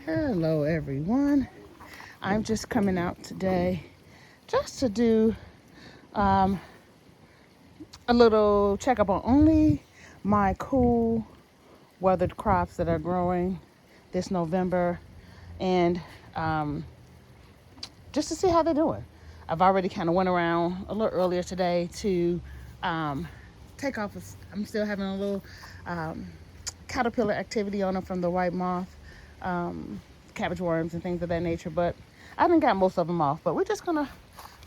Hello everyone. I'm just coming out today just to do um, a little checkup on only my cool weathered crops that are growing this November, and um, just to see how they're doing. I've already kind of went around a little earlier today to um, take off. I'm still having a little um, caterpillar activity on them from the white moth, um, cabbage worms and things of that nature, but I done got most of them off. But we're just gonna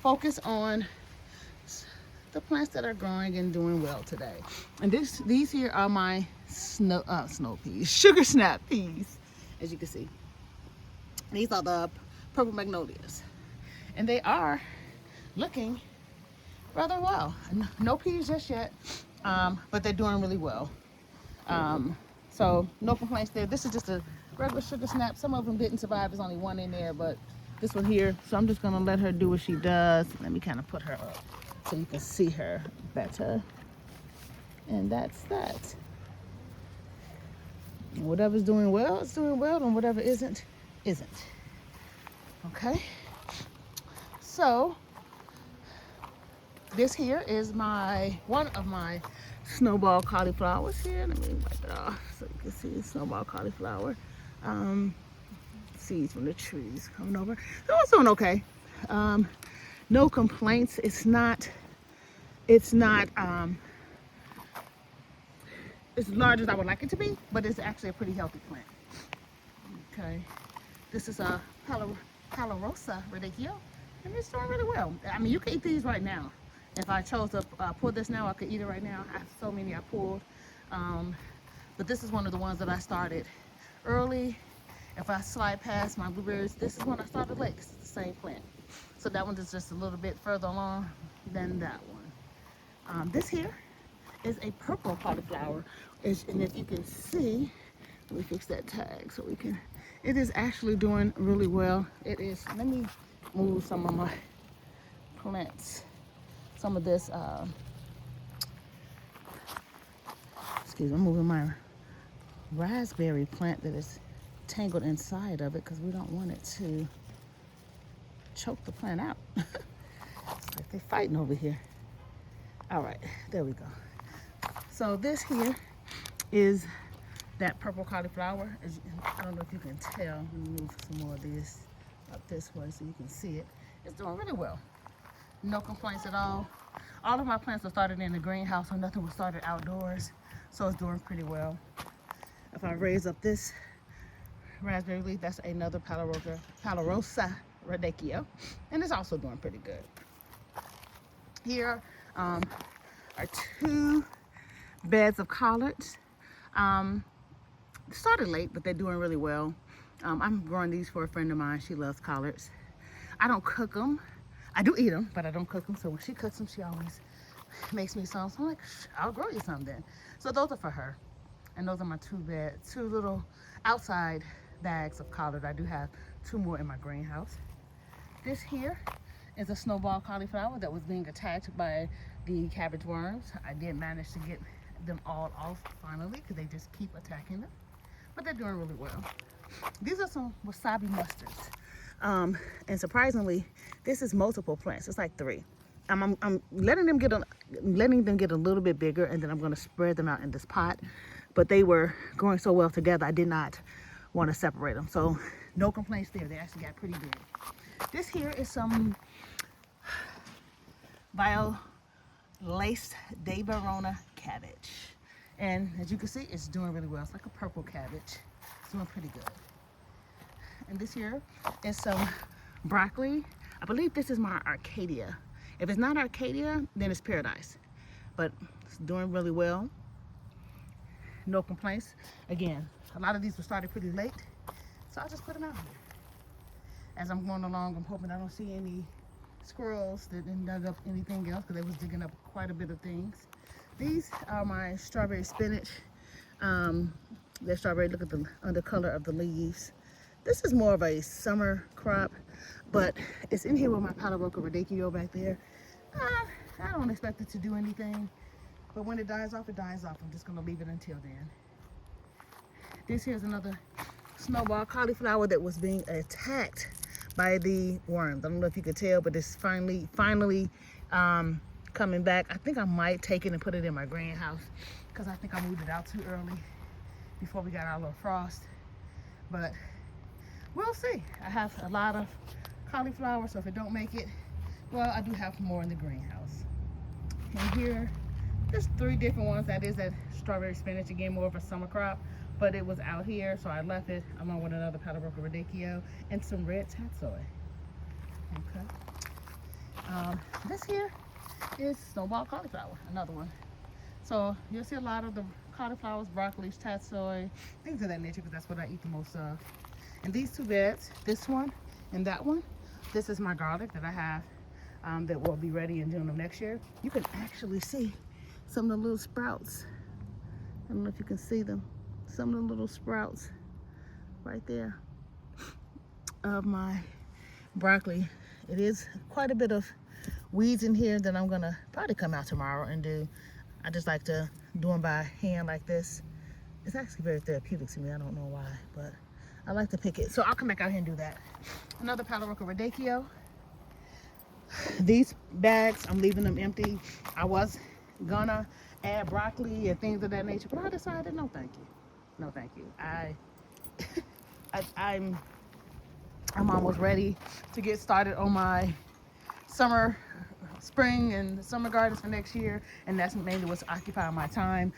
focus on the plants that are growing and doing well today. And these here are my snow peas, sugar snap peas, as you can see. These are the purple magnolias, and they are looking rather well. No peas just yet, but they're doing really well. So no complaints there. This is just a regular sugar snap. Some of them didn't survive. There's only one in there, but this one here. So I'm just gonna let her do what she does. Let me kind of put her up so you can see her better. And that's that. And whatever's doing well, it's doing well, and whatever isn't, isn't. Okay. So this here is one of my snowball cauliflowers here. Let me wipe it off so you can see snowball cauliflower. Seeds from the trees coming over. So it's doing okay. No complaints. It's not as large as I would like it to be, but it's actually a pretty healthy plant. Okay. This is a Palmarosa radicchio, and it's doing really well. I mean, you can eat these right now. If I chose to pull this now, I could eat it right now. I have so many I pulled. But this is one of the ones that I started early. If I slide past my blueberries, this is one I started late. It's the same plant. So that one is just a little bit further along than that one. This here is a purple cauliflower. And if you can see, let me fix that tag so we can, it is actually doing really well. It is, let me move some of my plants. Some of this, excuse me, I'm moving my raspberry plant that is tangled inside of it because we don't want it to choke the plant out. It's like they're fighting over here. All right, there we go. So this here is that purple cauliflower. I don't know if you can tell. Let me move some more of this up this way so you can see it. It's doing really well. No complaints at all. All of my plants are started in the greenhouse, so nothing was started outdoors. So it's doing pretty well. If I raise up this raspberry leaf, that's another Palmarosa radicchio, and it's also doing pretty good. Here are 2 beds of collards. Started late, but they're doing really well. I'm growing these for a friend of mine. She loves collards. I don't cook them. I do eat them, but I don't cook them. So when she cooks them, she always makes me some. So I'm like, I'll grow you some then. So those are for her. And those are my 2 little outside bags of collard. I do have 2 more in my greenhouse. This here is a snowball cauliflower that was being attacked by the cabbage worms. I did manage to get them all off finally because they just keep attacking them. But they're doing really well. These are some wasabi mustards. And surprisingly, this is multiple plants. It's like 3. I'm letting them get a little bit bigger, and then I'm going to spread them out in this pot. But they were growing so well together, I did not want to separate them. So no complaints there. They actually got pretty big. This here is some laced de Verona cabbage. And as you can see, it's doing really well. It's like a purple cabbage. It's doing pretty good. And this here is some broccoli. I believe this is my Arcadia. If it's not Arcadia, then it's Paradise. But it's doing really well. No complaints. Again, a lot of these were started pretty late, so I'll just put them out here. As I'm going along, I'm hoping I don't see any squirrels that didn't dug up anything else, because they was digging up quite a bit of things. These are my strawberry spinach. They're strawberry. Look at the undercolor of the leaves. This is more of a summer crop, but it's in here with my Palmarosa radicchio back there. I don't expect it to do anything, but when it dies off, it dies off. I'm just gonna leave it until then. This here's another snowball cauliflower that was being attacked by the worms. I don't know if you could tell, but it's finally coming back. I think I might take it and put it in my greenhouse because I think I moved it out too early before we got our little frost. But we'll see. I have a lot of cauliflower, so if it don't make it, well, I do have more in the greenhouse. And here, there's 3 different ones. That is that strawberry spinach, again, more of a summer crop, but it was out here, so I left it along with another Patio radicchio and some red tatsoi. Okay. This here is snowball cauliflower, another one. So you'll see a lot of the cauliflowers, broccolis, tatsoi, things of that nature, because that's what I eat the most of. And these 2 beds, this one and that one, this is my garlic that I have that will be ready in June of next year. You can actually see some of the little sprouts. I don't know if you can see them. Some of the little sprouts right there of my broccoli. It is quite a bit of weeds in here that I'm gonna probably come out tomorrow and do. I just like to do them by hand like this. It's actually very therapeutic to me. I don't know why, but I like to pick it. So I'll come back out here and do that. Another Patio radicchio. These bags, I'm leaving them empty. I was gonna add broccoli and things of that nature, but I decided no thank you. No thank you. I'm almost ready to get started on my spring and summer gardens for next year, and that's mainly what's occupying my time.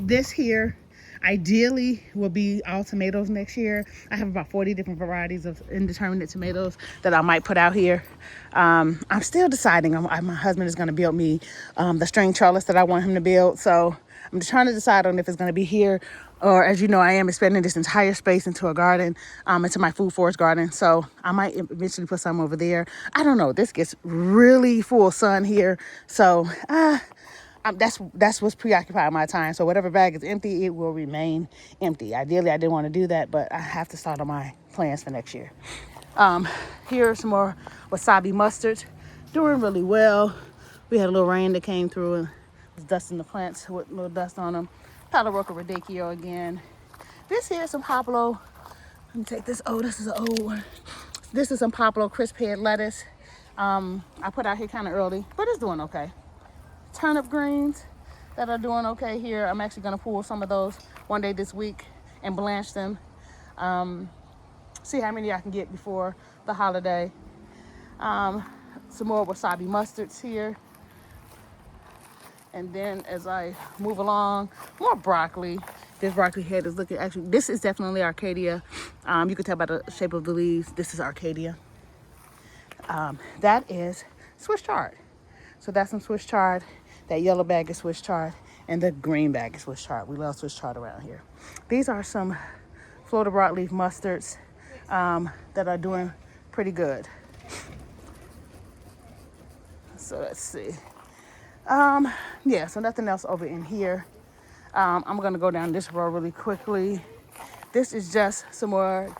This here ideally will be all tomatoes next year. I have about 40 different varieties of indeterminate tomatoes that I might put out here. I'm still deciding. My husband is going to build me the string trellis that I want him to build, so I'm just trying to decide on if it's going to be here, or, as you know, I am expanding this entire space into a garden, into my food forest garden. So I might eventually put some over there. I don't know. This gets really full sun here, so that's what's preoccupying my time. So whatever bag is empty, it will remain empty. Ideally, I didn't want to do that, but I have to start on my plans for next year. Here's some more wasabi mustards, doing really well. We had a little rain that came through and was dusting the plants with a little dust on them. Patio radicchio again. This here is some popolo. Let me take this. Oh, this is an old one. This is some popolo crisp head lettuce. I put out here kind of early, but it's doing okay. Turnip greens that are doing okay here. I'm actually going to pull some of those one day this week and blanch them. See how many I can get before the holiday. Some more wasabi mustards here. And then as I move along, more broccoli. This broccoli head is looking, actually, this is definitely Arcadia. You can tell by the shape of the leaves, this is Arcadia. That is Swiss chard. So that's some Swiss chard. That yellow bag is Swiss chard, and the green bag is Swiss chard. We love Swiss chard around here. These are some Florida broadleaf mustards that are doing pretty good. So let's see. Yeah, so nothing else over in here. I'm gonna go down this row really quickly. This is just some more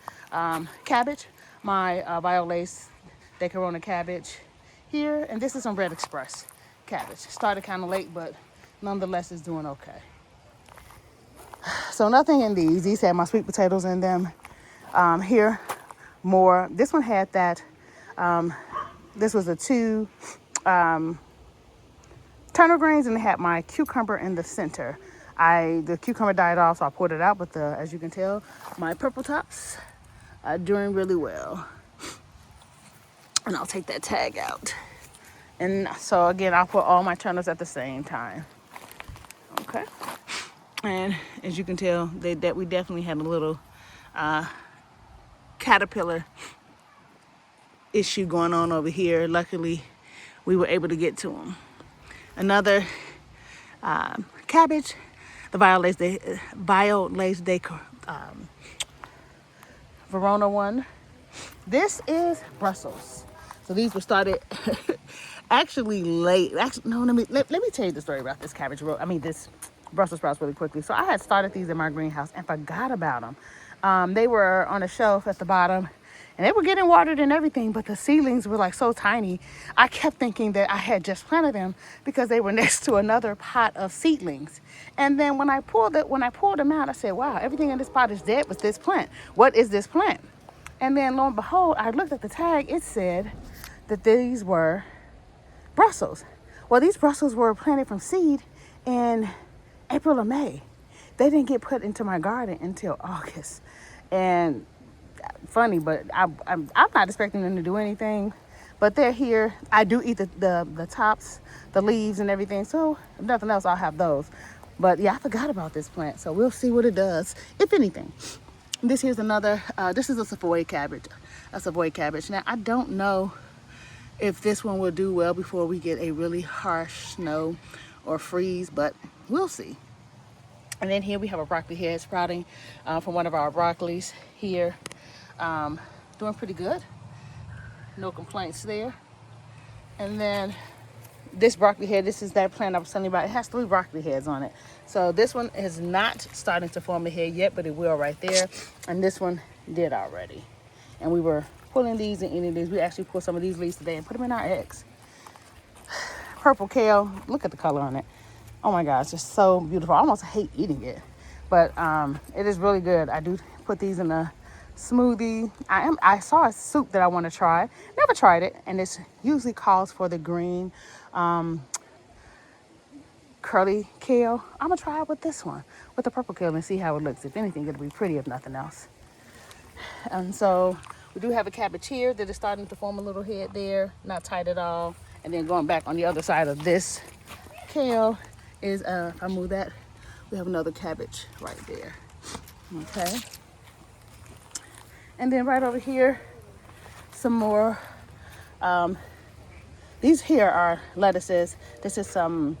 cabbage, my Violace de Corona cabbage here, and this is some Red Express cabbage. Started kind of late, but nonetheless is doing okay. So nothing in these. These had my sweet potatoes in them. Here, more. This one had that. This was a 2 turnip greens, and it had my cucumber in the center. The cucumber died off, so I poured it out, but as you can tell, my purple tops are doing really well. And I'll take that tag out. And so again, I'll put all my turnips at the same time. Okay. And as you can tell, that we definitely had a little caterpillar issue going on over here. Luckily, we were able to get to them. Another cabbage, the Violace de Verona one. This is Brussels. So these were started actually late. Actually, no, let me tell you the story about this cabbage. This Brussels sprouts really quickly. So I had started these in my greenhouse and forgot about them. They were on a shelf at the bottom, And they were getting watered and everything, but the seedlings were like so tiny. I kept thinking that I had just planted them because they were next to another pot of seedlings. And then when I pulled them out, I said, wow, everything in this pot is dead but this plant. What is this plant? And then lo and behold, I looked at the tag. It said that these were Brussels. Well, these Brussels were planted from seed in April or May. They didn't get put into my garden until August. And funny, but I'm not expecting them to do anything. But they're here. I do eat the tops, the leaves and everything. So if nothing else, I'll have those. But yeah, I forgot about this plant. So we'll see what it does, if anything. This here's another, this is a Savoy cabbage. A Savoy cabbage. Now, I don't know if this one will do well before we get a really harsh snow or freeze, but we'll see. And then here we have a broccoli head sprouting from one of our broccolis here. Doing pretty good. No complaints there. And then this broccoli head, this is that plant I was telling you about. It has 3 broccoli heads on it. So this one is not starting to form a head yet, but it will right there. And this one did already. And we were pulling these and eating these. We actually pulled some of these leaves today and put them in our eggs. Purple kale, look at the color on it. Oh my God, it's just so beautiful. I almost hate eating it, but it is really good. I do put these in a smoothie. I saw a soup that I want to try. Never tried it, and this usually calls for the green curly kale. I'm gonna try it with this one, with the purple kale, and see how it looks. If anything, it'll be pretty if nothing else. And so we do have a cabbage here that is starting to form a little head there, not tight at all. And then going back on the other side of this kale is, if I move that, we have another cabbage right there. Okay. And then right over here, some more. These here are lettuces. This is some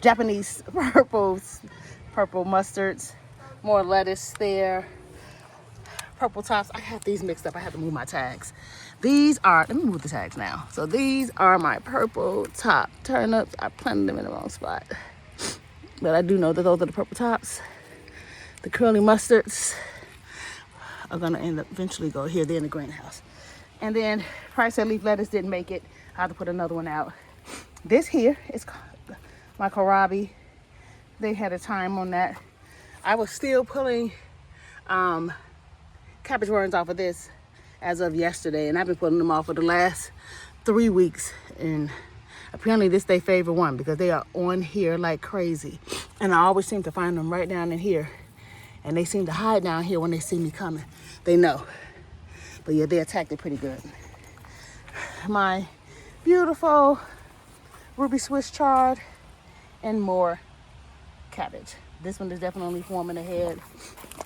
Japanese purple mustards. More lettuce there. Purple tops. I have these mixed up. I have to move my tags. These are, let me move the tags now. So these are my purple top turnips. I planted them in the wrong spot. But I do know that those are the purple tops. The curly mustards are gonna end up eventually go here. They're in the greenhouse. And then price said leaf lettuce didn't make it. I have to put another one out. This here is my kohlrabi. They had a time on that. I was still pulling cabbage worms off of this as of yesterday, and I've been putting them off for the last 3 weeks. And apparently this they favorite one because they are on here like crazy. And I always seem to find them right down in here. And they seem to hide down here when they see me coming. They know. But yeah, they attacked it pretty good. My beautiful ruby Swiss chard and more cabbage. This one is definitely forming a head.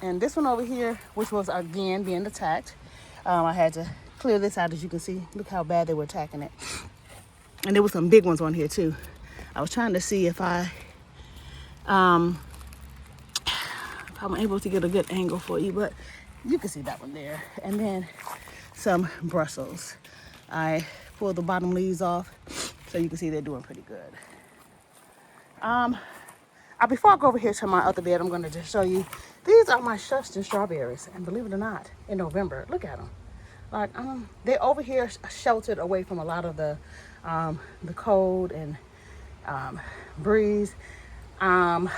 And this one over here, which was again being attacked, I had to clear this out. As you can see, look how bad they were attacking it. And there were some big ones on here too. I was trying to see if I'm able to get a good angle for you, but you can see that one there. And then some Brussels. I pulled the bottom leaves off so you can see they're doing pretty good. Before I go over here to my other bed, I'm going to just show you. These are my Shuston strawberries, and believe it or not, in November, look at them. Like they're over here sheltered away from a lot of the cold and breeze. I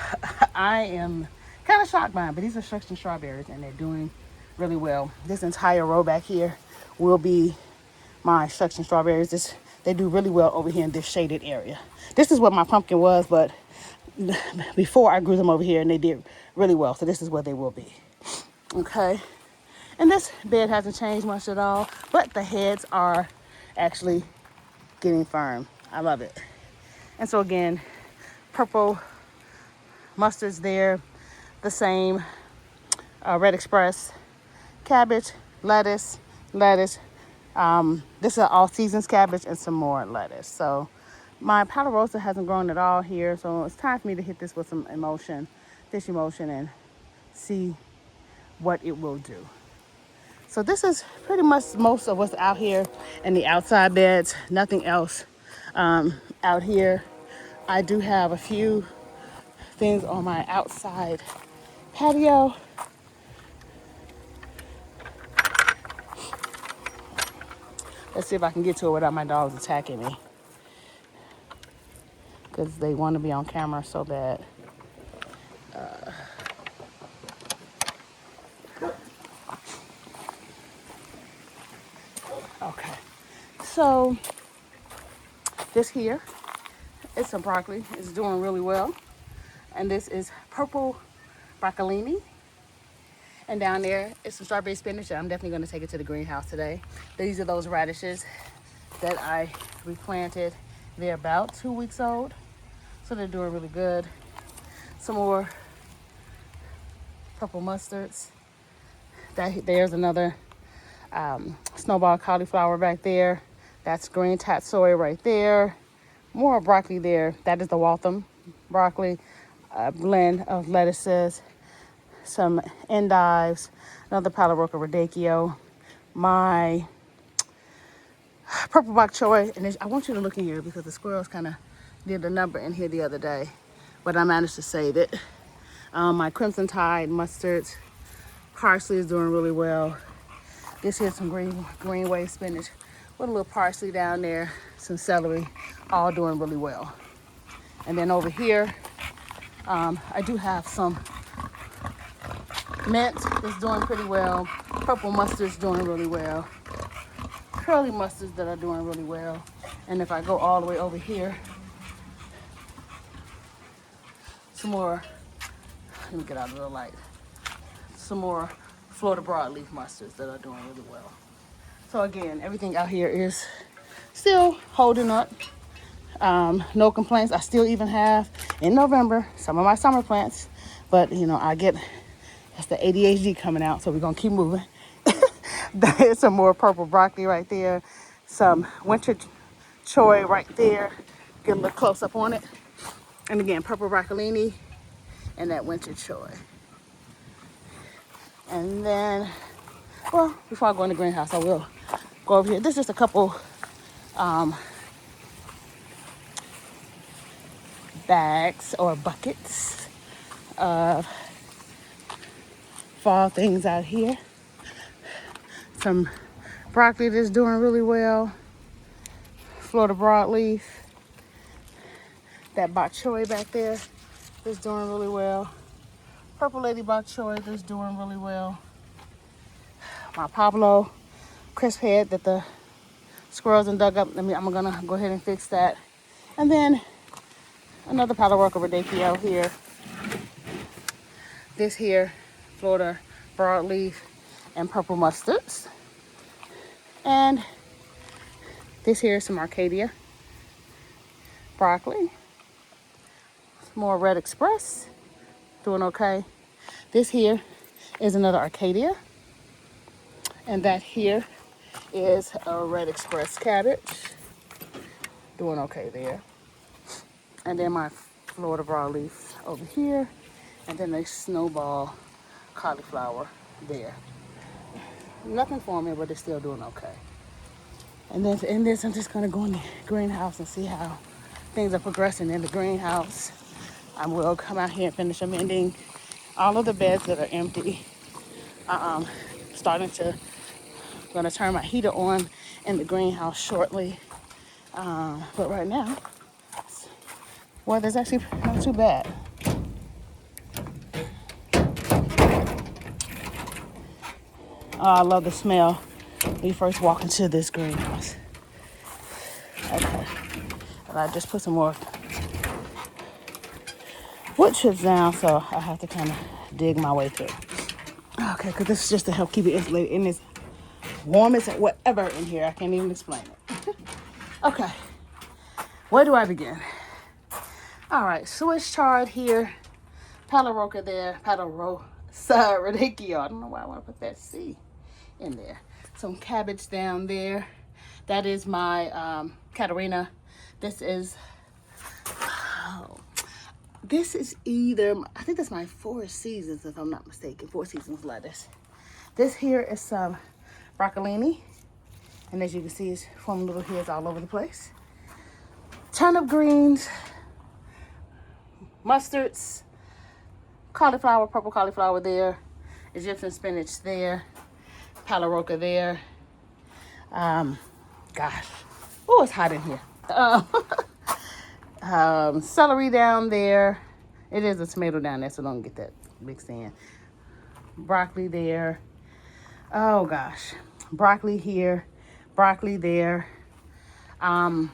am kind of shocked by them, but these are Shuston strawberries, and they're doing really well. This entire row back here will be my Shuston strawberries. They do really well over here in this shaded area. This is what my pumpkin was, but before I grew them over here, and they did really well. So this is what they will be. Okay. And this bed hasn't changed much at all, but the heads are actually getting firm. I love it. And so again, purple mustards there, the same. Red Express, cabbage, lettuce. This is all seasons cabbage and some more lettuce. So my powder rosa hasn't grown at all here, so it's time for me to hit this with some fish emulsion, and see what it will do. So this is pretty much most of what's out here in the outside beds. Nothing else out here. I do have a few things on my outside patio. Let's see if I can get to it without my dogs attacking me. Because they want to be on camera so that... Okay. So, this here is some broccoli. It's doing really well. And this is purple broccolini. And down there is some strawberry spinach. I'm definitely going to take it to the greenhouse today. These are those radishes that I replanted. They're about 2 weeks old, so they're doing really good. Some more purple mustards. There's another snowball cauliflower back there. That's green tatsoi right there. More broccoli there. That is the Waltham broccoli. A blend of lettuces, some endives, another Palo Roca radicchio, my purple bok choy, and I want you to look in here because the squirrels kind of did the number in here the other day, but I managed to save it. My crimson tide mustards, parsley is doing really well. This here's some green wave spinach with a little parsley down there, some celery, all doing really well. And then over here, I do have some mint that's doing pretty well. Purple mustard's doing really well. Curly mustards that are doing really well. And if I go all the way over here, some more, let me get out of the light. Some more Florida broadleaf mustards that are doing really well. So again, everything out here is still holding up. No complaints. I still even have in November some of my summer plants, but you know, that's the ADHD coming out, so we're gonna keep moving. There's some more purple broccoli right there, some winter choy right there. Get a little close up on it. And again, purple broccolini and that winter choy. And then, well, before I go in the greenhouse, I will go over here. There's just a couple bags or buckets of fall things out here. Some broccoli that's doing really well. Florida broadleaf. That bok choy back there is doing really well. Purple lady bok choy that's doing really well. My Pablo crisp head that the squirrels and dug up. I'm gonna go ahead and fix that. And then another Palo Roca radicchio here. This here, Florida broadleaf and purple mustards. And this here is some Arcadia broccoli. Some more Red Express, doing okay. This here is another Arcadia. And that here is a Red Express cabbage, doing okay there. And then my Florida broadleaf over here. And then a snowball cauliflower there. Nothing for me, but it's still doing okay. And then to end this, I'm just gonna go in the greenhouse and see how things are progressing in the greenhouse. I will come out here and finish amending all of the beds that are empty. Gonna turn my heater on in the greenhouse shortly. But right now, weather's actually not too bad. Oh, I love the smell when you first walk into this greenhouse. Okay. And I just put some more wood chips down, so I have to kind of dig my way through. Okay, because this is just to help keep it insulated in this warmest and whatever in here. I can't even explain it. Okay, where do I begin? All right, Swiss chard here, Palo Roca there, Palo Roca radicchio. I don't know why I want to put that C in there. Some cabbage down there. That is my Katarina. This is either, I think that's my Four Seasons, if I'm not mistaken. Four Seasons lettuce. This here is some broccolini. And as you can see, it's forming little heads all over the place. Turnip greens, mustards, cauliflower, purple cauliflower there, Egyptian spinach there, Palo Roca there, Gosh. Oh, it's hot in here. Celery down there. It is a tomato down there, so don't get that mixed in. Broccoli there. Oh gosh. Broccoli here. Broccoli there. I'm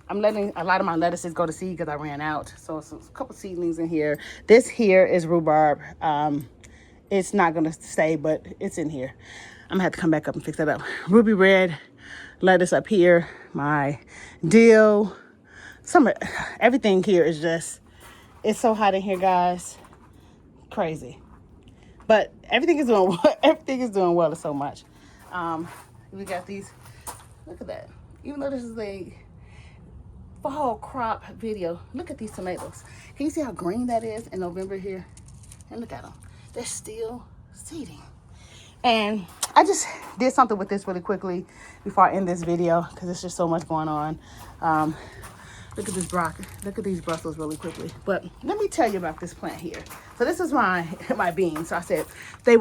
letting a lot of my lettuces go to seed because I ran out. So it's a couple seedlings in here. This here is rhubarb. It's not going to stay, but it's in here. I'm going to have to come back up and fix that up. Ruby red lettuce up here. My dill. Everything here is just, it's so hot in here, guys. Crazy. But everything is doing well so much. We got these, look at that. Even though this is a fall crop video, look at these tomatoes. Can you see how green that is in November here? And look at them. They're still seeding. And I just did something with this really quickly before I end this video because there's just so much going on. Look at this broccoli. Look at these Brussels really quickly. But let me tell you about this plant here. So this is my beans. So I said they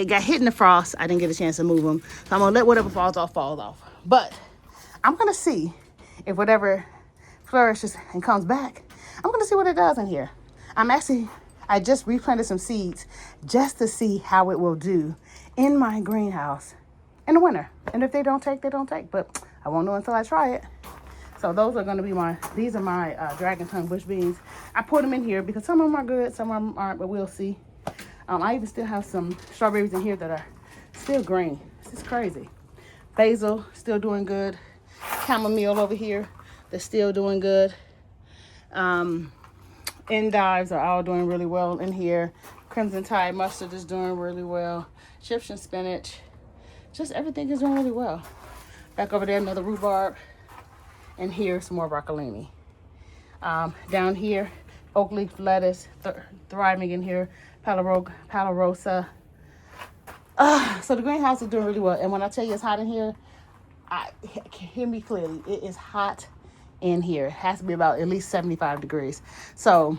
got hit in the frost. I didn't get a chance to move them. So I'm gonna let whatever falls off. But I'm gonna see if whatever flourishes and comes back. I'm gonna see what it does in here. I just replanted some seeds just to see how it will do in my greenhouse in the winter. And if they don't take, they don't take. But I won't know until I try it. So those are going to be these are my dragon tongue bush beans. I put them in here because some of them are good, some of them aren't, but we'll see. I even still have some strawberries in here that are still green. This is crazy. Basil, still doing good. Chamomile over here, they're still doing good. Endives are all doing really well in here. Crimson Tide mustard is doing really well. Egyptian spinach, just everything is doing really well. Back over there, another rhubarb. And here's some more broccolini. Down here, oak leaf lettuce, thriving in here, Palarosa. So the greenhouse is doing really well. And when I tell you it's hot in here, hear me clearly. It is hot in here. It has to be about at least 75 degrees. So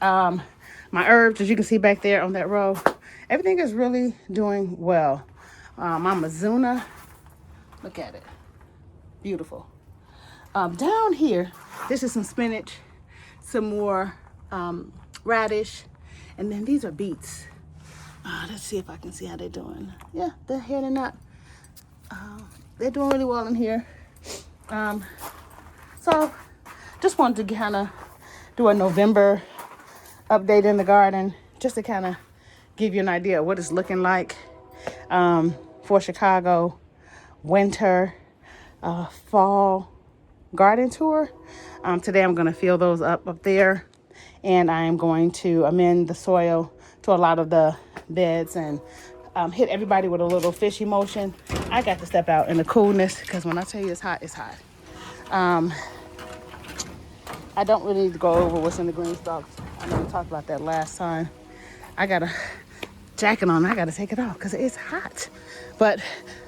my herbs, as you can see back there on that row, everything is really doing well. My Mizuna, look at it. Beautiful. Down here, this is some spinach, some more radish, and then these are beets. Let's see if I can see how they're doing. Yeah, they're heading up. They're doing really well in here. So just wanted to kind of do a November update in the garden, just to kind of give you an idea of what it's looking like for Chicago winter, fall garden tour. Today I'm going to fill those up there, and I am going to amend the soil to a lot of the beds and hit everybody with a little fishy motion. I got to step out in the coolness because when I tell you it's hot, it's hot. I don't really need to go over what's in the greenstalks. I know we talked about that last time. I got a jacket on. I got to take it off because it's hot. But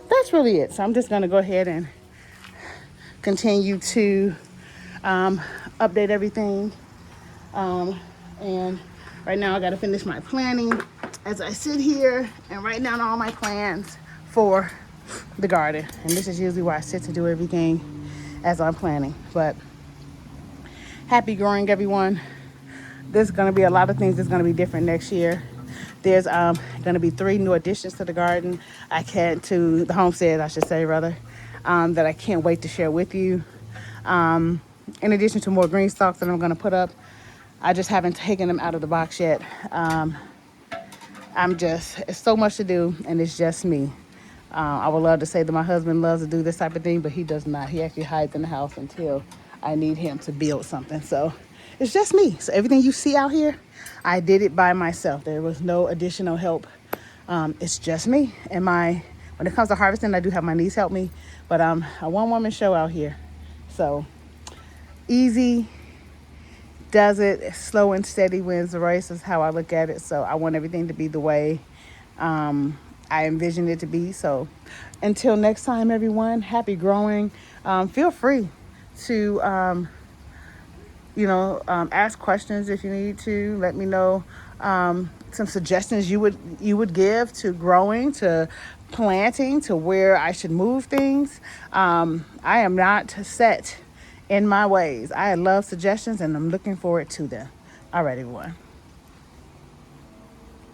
that's really it. So I'm just going to go ahead and continue to update everything. And right now I got to finish my planning as I sit here and write down all my plans for the garden. And this is usually where I sit to do everything as I'm planning. But happy growing, everyone. There's going to be a lot of things that's going to be different next year. There's going to be 3 new additions to the garden. To the homestead, I should say, rather, that I can't wait to share with you. In addition to more green stalks that I'm going to put up. I just haven't taken them out of the box yet. It's so much to do, and it's just me. I would love to say that my husband loves to do this type of thing, but he does not. He actually hides in the house until I need him to build something. So it's just me. So everything you see out here, I did it by myself. There was no additional help. It's just me. And when it comes to harvesting, I do have my niece help me, but I'm a one-woman show out here. So easy does it, slow and steady wins the race is how I look at it. So I want everything to be the way I envision it to be. So until next time, everyone, happy growing. Feel free to ask questions if you need to. Let me know some suggestions you would give to growing, to planting to where I should move things. I am not set in my ways. I love suggestions and I'm looking forward to them. All right, everyone.